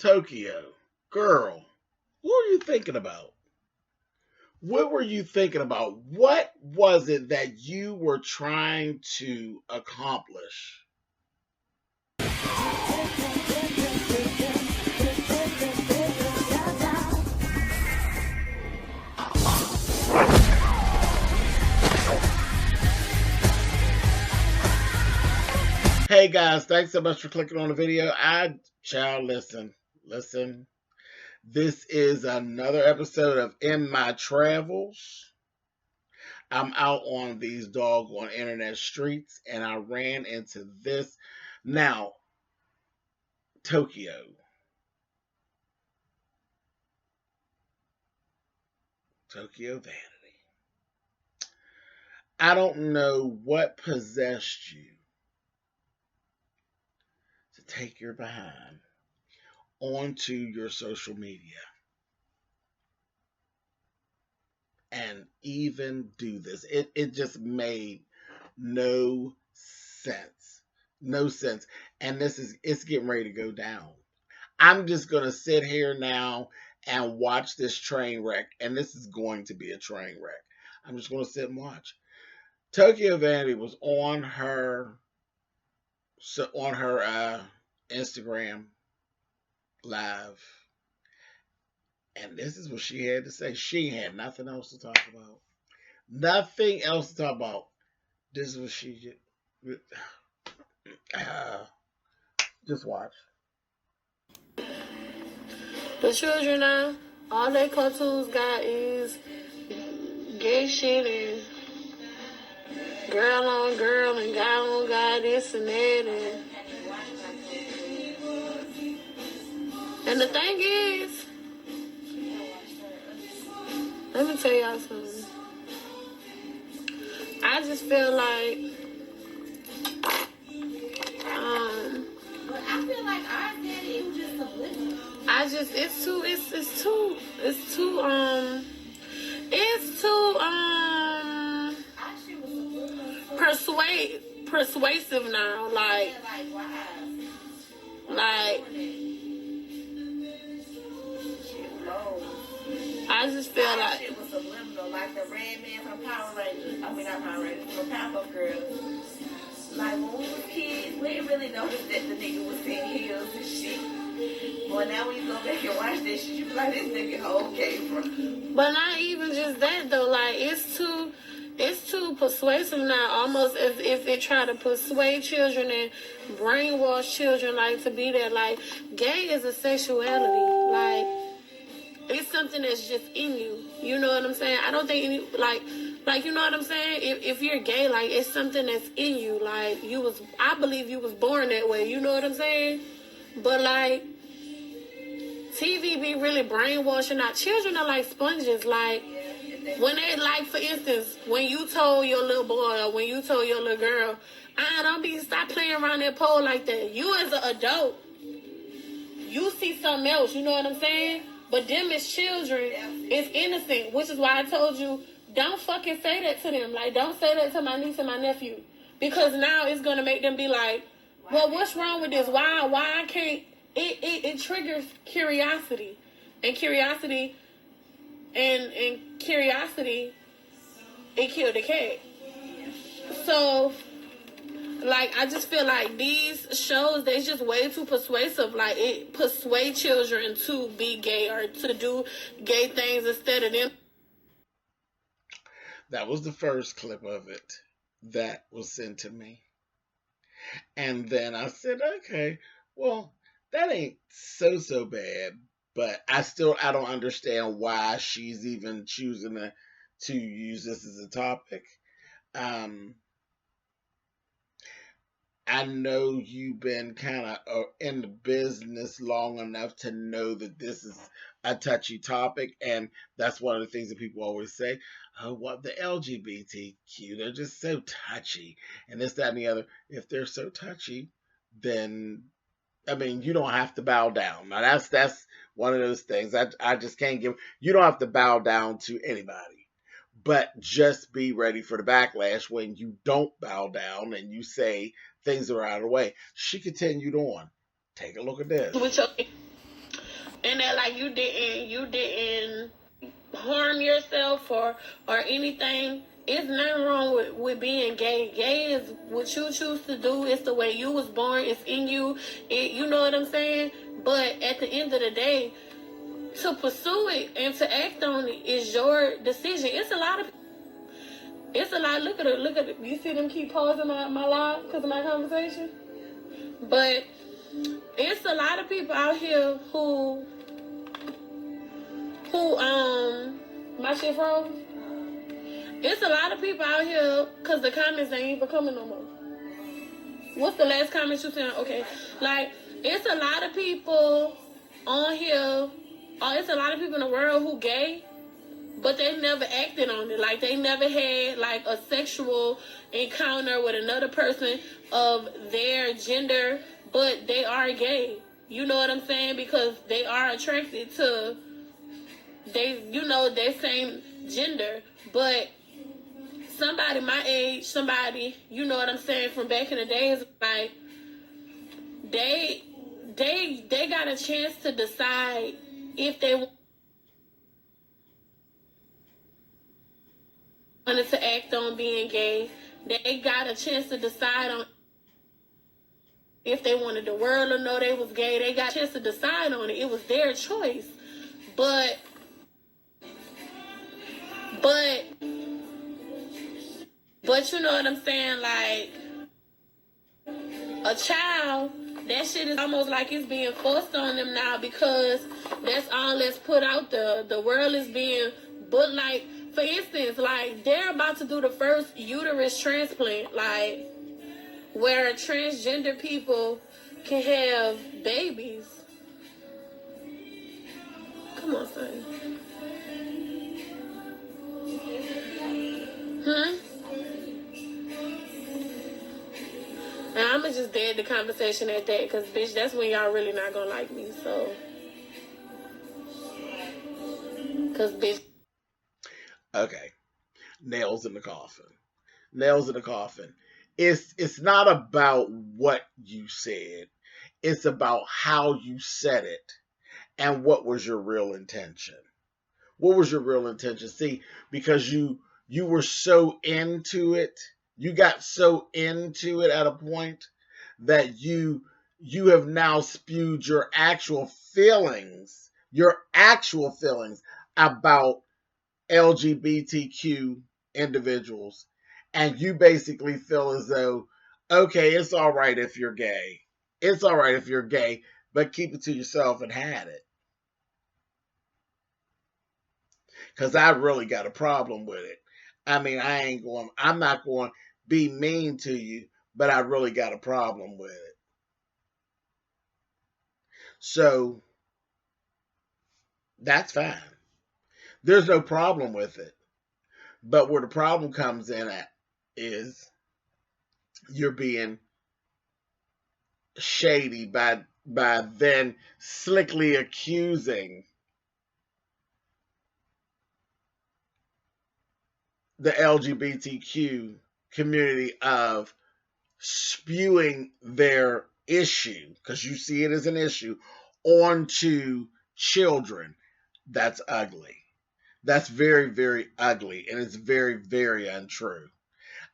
Tokyo, girl, what were you thinking about? What were you thinking about? What was it that you were trying to accomplish? Hey guys, thanks so much for clicking on the video. Child, listen. This is another episode of In My Travels. I'm out on these doggone internet streets and I ran into this. Now, Tokyo. Tokyo Vanity. I don't know what possessed you to take your behind onto your social media and even do this. It just made no sense. No sense. And it's getting ready to go down. I'm just gonna sit here now and watch this train wreck. And this is going to be a train wreck. I'm just gonna sit and watch. Tokyo Vanity was on her Instagram live. And this is what she had to say. She had nothing else to talk about. Nothing else to talk about. This is what she did. Just watch. The children now, all their cartoons got is gay shit and girl on girl and guy on guy, this and that. And the thing is, let me tell y'all something. I just feel like, but I feel like our daddy, it was just subliminal. Persuasive now, like I just feel like it was subliminal, like the red man from Power Rangers. I mean, not Power Rangers, from Powerpuff Girls. Like when we were kids, we didn't really notice that the nigga was in heels and shit. But now when you go back and watch this shit, you be like, this nigga whole came from. But not even just that though. Like it's too persuasive now, almost as if they try to persuade children and brainwash children, like to be there. Like gay is a sexuality. Like it's something that's just in you. You know what I'm saying? I don't think any like you know what I'm saying? If you're gay, like it's something that's in you. Like I believe you was born that way. You know what I'm saying? But like TV be really brainwashing out. Children are like sponges. Like when they, like, for instance, when you told your little boy or when you told your little girl, stop playing around that pole like that. You as an adult, you see something else. You know what I'm saying? But them as children, it's innocent, which is why I told you, don't fucking say that to them. Like, don't say that to my niece and my nephew. Because now it's going to make them be like, well, what's wrong with this? Why I can't? It triggers curiosity. And curiosity, it killed the cat. So, like, I just feel like these shows, they just way too persuasive. Like, it persuades children to be gay or to do gay things instead of them. That was the first clip of it that was sent to me. And then I said, okay, well, that ain't so bad. But I don't understand why she's even choosing to use this as a topic. I know you've been kind of in the business long enough to know that this is a touchy topic, and that's one of the things that people always say. Oh, what the LGBTQ, they're just so touchy, and this, that, and the other. If they're so touchy, then I mean, you don't have to bow down. Now that's one of those things. I just can't give. You don't have to bow down to anybody, but just be ready for the backlash when you don't bow down and you say things are out of the way. She continued on. Take a look at this. and that like you didn't harm yourself or anything. It's nothing wrong with being gay. Gay is what you choose to do. It's the way you was born. It's in you. You know what I'm saying? But at the end of the day, to pursue it and to act on it is your decision. It's a lot. Look at it. Look at it. You see them keep pausing my live because of my conversation. But it's a lot of people out here who my shit froze. It's a lot of people out here because the comments ain't even coming no more. What's the last comment you said? Okay, like it's a lot of people on here. Oh, it's a lot of people in the world who gay, but they never acted on it. Like they never had like a sexual encounter with another person of their gender, but they are gay. You know what I'm saying? Because they are attracted to their same gender. But somebody my age, somebody, you know what I'm saying, from back in the days, like they got a chance to decide if they wanted to act on being gay. They got a chance to decide on if they wanted the world to know they was gay. They got a chance to decide on it. It was their choice. But you know what I'm saying? Like a child, that shit is almost like it's being forced on them now because that's all that's put out there. The world is being, but like, for instance, like they're about to do the first uterus transplant, like where transgender people can have babies. Come on, son. And I'ma just dead the conversation at that, cause bitch, that's when y'all really not gonna like me. So, cause bitch. Okay, nails in the coffin. Nails in the coffin. It's not about what you said. It's about how you said it and what was your real intention. What was your real intention? See, because you were so into it, you got so into it at a point that you have now spewed your actual feelings about LGBTQ individuals, and you basically feel as though, okay, it's all right if you're gay. It's all right if you're gay, but keep it to yourself and had it. Because I really got a problem with it. I mean, I'm not going to be mean to you, but I really got a problem with it. So that's fine. There's no problem with it. But where the problem comes in at is you're being shady by then slickly accusing the LGBTQ community of spewing their issue, because you see it as an issue, onto children. That's ugly. That's very, very ugly, and it's very, very untrue.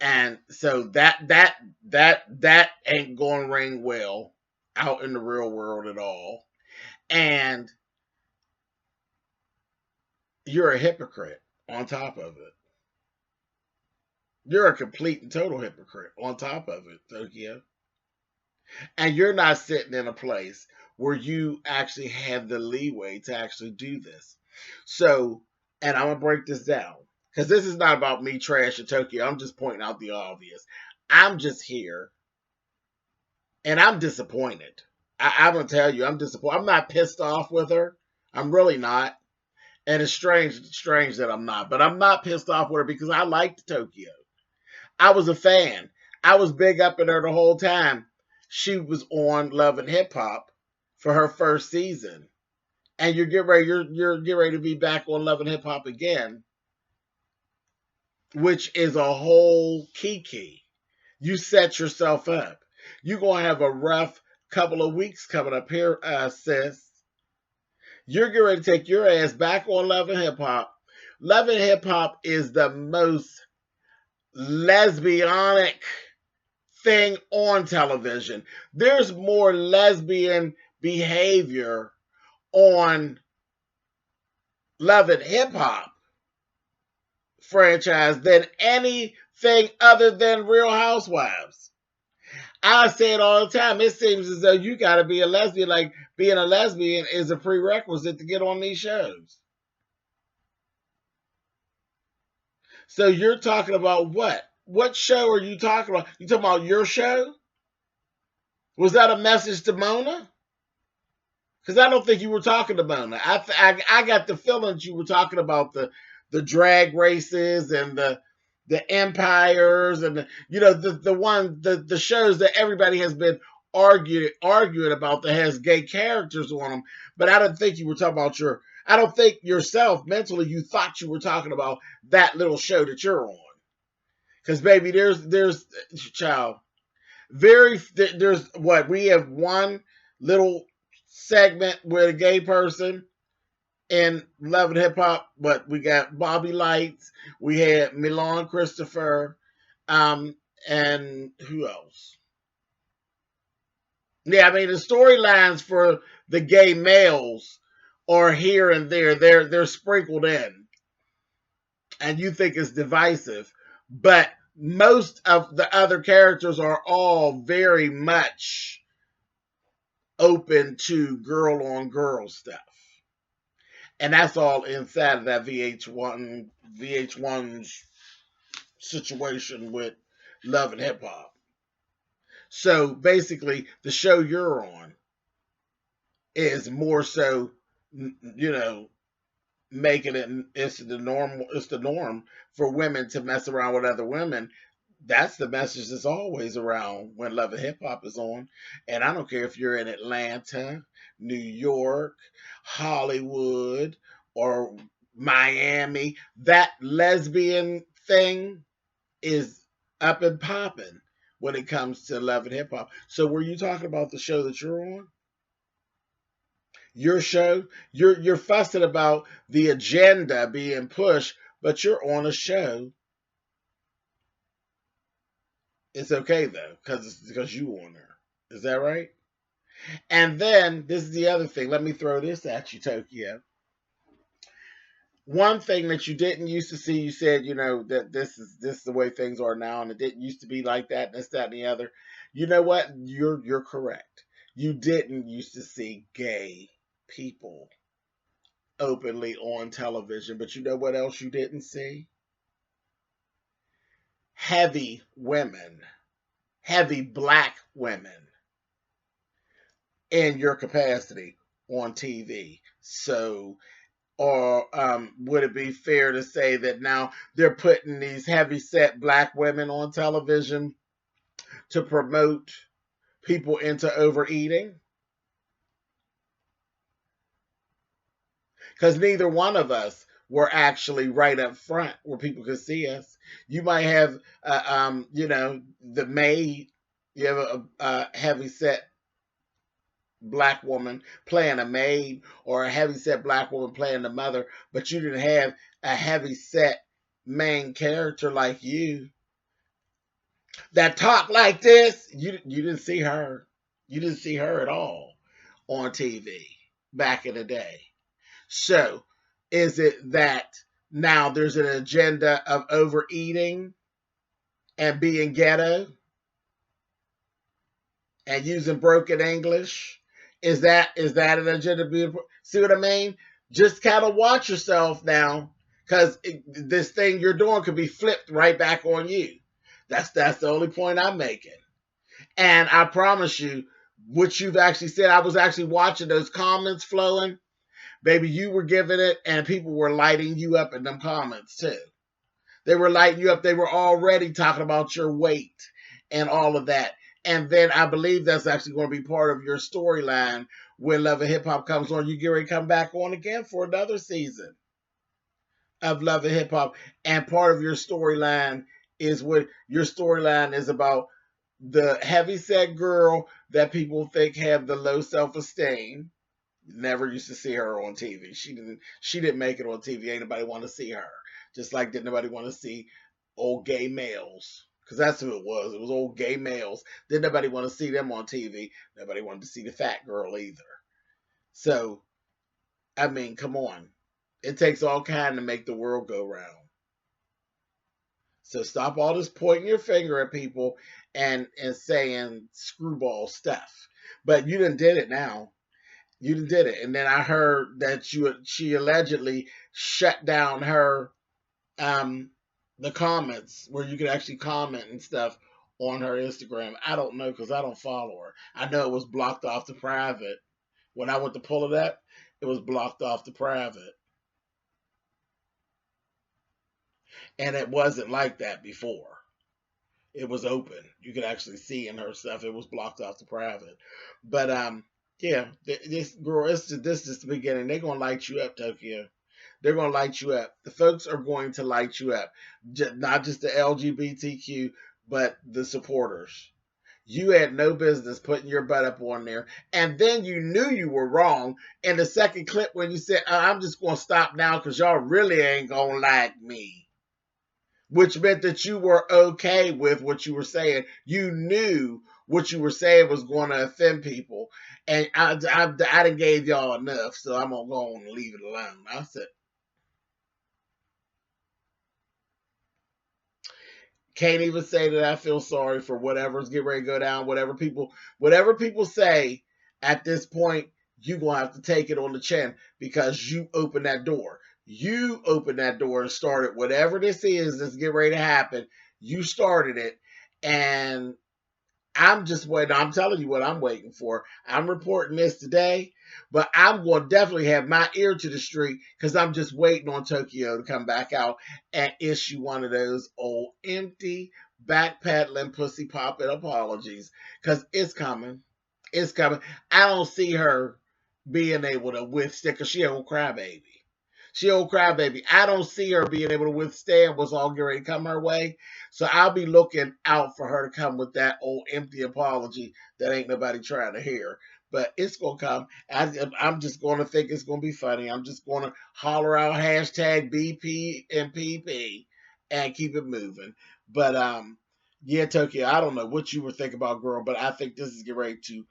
And so that ain't going to ring well out in the real world at all. And you're a hypocrite on top of it. You're a complete and total hypocrite on top of it, Tokyo. And you're not sitting in a place where you actually have the leeway to actually do this. So, and I'm gonna break this down because this is not about me trashing Tokyo. I'm just pointing out the obvious. I'm just here, and I'm disappointed. I'm gonna tell you, I'm disappointed. I'm not pissed off with her. I'm really not. And it's strange that I'm not. But I'm not pissed off with her because I liked Tokyo. I was a fan. I was big up in her the whole time. She was on Love and Hip Hop for her first season, and you're getting ready to be back on Love and Hip Hop again, which is a whole kiki. You set yourself up. You're gonna have a rough couple of weeks coming up here, sis, You're getting ready to take your ass back on Love and Hip Hop. Love and Hip Hop is the most lesbianic thing on television. There's more lesbian behavior on Love and Hip Hop franchise than anything other than Real Housewives. I say it all the time. It seems as though you got to be a lesbian. Like being a lesbian is a prerequisite to get on these shows. So you're talking about what? What show are you talking about? You talking about your show? Was that a message to Mona? Because I don't think you were talking to Mona. I got the feeling that you were talking about the drag races and the empires and the shows that everybody has been arguing about that has gay characters on them. But I don't think you were talking about your. I don't think yourself mentally you thought you were talking about that little show that you're on. Because baby, there's child there's what we have one little segment with a gay person in Love and Hip Hop, but we got Bobby Lights, we had Milan Christopher, and who else? Yeah, I mean the storylines for the gay males are here and there. They're sprinkled in, and you think it's divisive, but most of the other characters are all very much open to girl on girl stuff. And that's all inside of that VH1's situation with Love and Hip Hop. So basically, the show you're on is more so, making it's the norm for women to mess around with other women. That's the message that's always around when Love and Hip Hop is on. And I don't care if you're in Atlanta, New York, Hollywood, or Miami, that lesbian thing is up and popping when it comes to Love and Hip Hop. So were you talking about the show that you're on? Your show? You're fussing about the agenda being pushed, but you're on a show. It's okay though, because you on her. Is that right? And then this is the other thing. Let me throw this at you, Tokyo. One thing that you didn't used to see, you said, that this is the way things are now, and it didn't used to be like that, and this, that, and the other. You know what? You're correct. You didn't used to see gay people openly on television, but you know what else you didn't see? Heavy women, heavy black women in your capacity on TV. So, or would it be fair to say that now they're putting these heavy set black women on television to promote people into overeating? Because neither one of us were actually right up front where people could see us. You might have, the maid. You have a heavy set black woman playing a maid, or a heavy set black woman playing the mother, but you didn't have a heavy set main character like you that talked like this. You didn't see her. You didn't see her at all on TV back in the day. So, is it that now there's an agenda of overeating and being ghetto and using broken English? Is that an agenda being? See what I mean? Just kind of watch yourself now, because this thing you're doing could be flipped right back on you. That's the only point I'm making. And I promise you, what you've actually said, I was actually watching those comments flowing. Baby, you were giving it, and people were lighting you up in them comments too. They were lighting you up. They were already talking about your weight and all of that. And then I believe that's actually going to be part of your storyline when Love and Hip Hop comes on. You get ready to come back on again for another season of Love and Hip Hop. And part of your storyline is about the heavyset girl that people think have the low self-esteem, Never used to see her on TV. She didn't make it on TV. Ain't nobody want to see her. Just like didn't nobody want to see old gay males. Because that's who it was. It was old gay males. Didn't nobody want to see them on TV. Nobody wanted to see the fat girl either. So, I mean, come on. It takes all kind to make the world go round. So stop all this pointing your finger at people and saying screwball stuff. But you done did it now. You done did it. And then I heard that she allegedly shut down her um the comments where you could actually comment and stuff on her Instagram. I don't know because I don't follow her. I know it was blocked off the private. When I went to pull it up, it was blocked off the private. And it wasn't like that before. It was open. You could actually see in her stuff. It was blocked off the private. But yeah, this girl, this is the beginning. They're gonna light you up, Tokyo. They're gonna light you up. The folks are going to light you up. Not just the LGBTQ, but the supporters. You had no business putting your butt up on there. And then you knew you were wrong in the second clip when you said, I'm just going to stop now because y'all really ain't going to like me. Which meant that you were okay with what you were saying. You knew what you were saying was going to offend people. And I done gave y'all enough, so I'm going to go on and leave it alone. I said, can't even say that I feel sorry for whatever's getting ready to go down. Whatever people say at this point, you're going to have to take it on the chin because you opened that door. You opened that door and started whatever this is that's getting ready to happen. You started it. And I'm just waiting. I'm telling you what I'm waiting for. I'm reporting this today, but I'm going to definitely have my ear to the street because I'm just waiting on Tokyo to come back out and issue one of those old empty backpedaling pussy popping apologies because it's coming. It's coming. I don't see her being able to withstand because she an old crybaby. She old crybaby. I don't see her being able to withstand what's all getting ready to come her way. So I'll be looking out for her to come with that old empty apology that ain't nobody trying to hear. But it's gonna come. I'm just gonna think it's gonna be funny. I'm just gonna holler out hashtag BP and PP and keep it moving. But yeah, Tokyo, I don't know what you were thinking about, girl, but I think this is getting ready to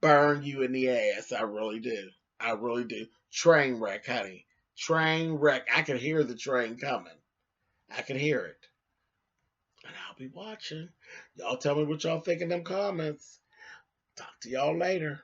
burn you in the ass. I really do. I really do. Train wreck, honey. Train wreck. I can hear the train coming. I can hear it. And I'll be watching. Y'all tell me what y'all think in them comments. Talk to y'all later.